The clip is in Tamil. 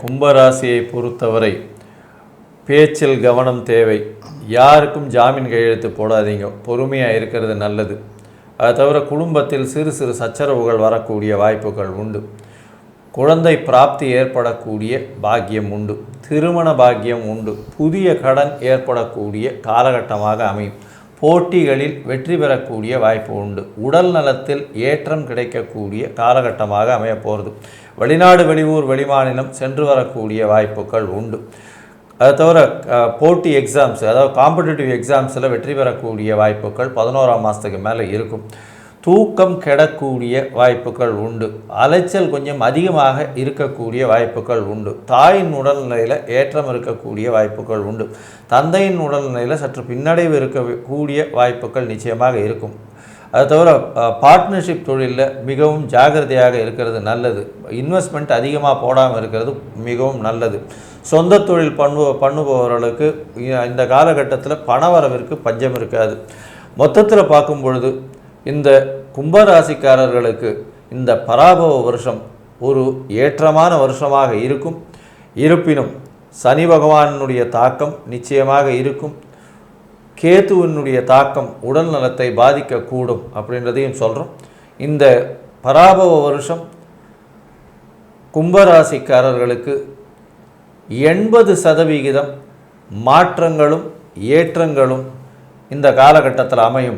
கும்பராசியை பொறுத்தவரை பேச்சில் கவனம் தேவை. யாருக்கும் ஜாமீன் கையெழுத்து போடாதீங்க, பொறுமையாக இருக்கிறது நல்லது. அது தவிர குடும்பத்தில் சிறு சிறு சச்சரவுகள் வரக்கூடிய வாய்ப்புகள் உண்டு. குழந்தை பிராப்தி ஏற்படக்கூடிய பாக்கியம் உண்டு. திருமண பாக்கியம் உண்டு. புதிய கடன் ஏற்படக்கூடிய காலகட்டமாக அமையும். போட்டிகளில் வெற்றி பெறக்கூடிய வாய்ப்பு உண்டு. உடல் நலத்தில் ஏற்றம் கிடைக்கக்கூடிய காலகட்டமாக அமைய போகிறது. வெளிநாடு, வெளியூர், வெளிமாநிலம் சென்று வரக்கூடிய வாய்ப்புகள் உண்டு. அது தவிர போட்டி எக்ஸாம்ஸ், அதாவது காம்படிட்டிவ் எக்ஸாம்ஸில் வெற்றி பெறக்கூடிய வாய்ப்புகள் 11ஆம் மாதத்துக்கு மேலே இருக்கும். தூக்கம் கெடக்கூடிய வாய்ப்புகள் உண்டு. அலைச்சல் கொஞ்சம் அதிகமாக இருக்கக்கூடிய வாய்ப்புகள் உண்டு. தாயின் உடல்நிலையில் ஏற்றம் இருக்கக்கூடிய வாய்ப்புகள் உண்டு. தந்தையின் உடல்நிலையில் சற்று பின்னடைவு இருக்கக்கூடிய வாய்ப்புகள் நிச்சயமாக இருக்கும். அது தவிர பார்ட்னர்ஷிப் தொழிலில் மிகவும் ஜாகிரதையாக இருக்கிறது நல்லது. இன்வெஸ்ட்மெண்ட் அதிகமாக போடாமல் இருக்கிறது மிகவும் நல்லது. சொந்த தொழில் பண்ணுபவர்களுக்கு இந்த காலகட்டத்தில் பணவரவிற்கு பஞ்சம் இருக்காது. மொத்தத்தில் பார்க்கும் பொழுது இந்த கும்பராசிக்காரர்களுக்கு இந்த பராபவ வருஷம் ஒரு ஏற்றமான வருஷமாக இருக்கும். இருப்பினும் சனி பகவானுடைய தாக்கம் நிச்சயமாக இருக்கும். கேதுவினுடைய தாக்கம் உடல் நலத்தை பாதிக்கக்கூடும் அப்படின்றதையும் சொல்கிறோம். இந்த பராபவ வருஷம் கும்பராசிக்காரர்களுக்கு 80% மாற்றங்களும் ஏற்றங்களும் இந்த காலகட்டத்தில் அமையும்.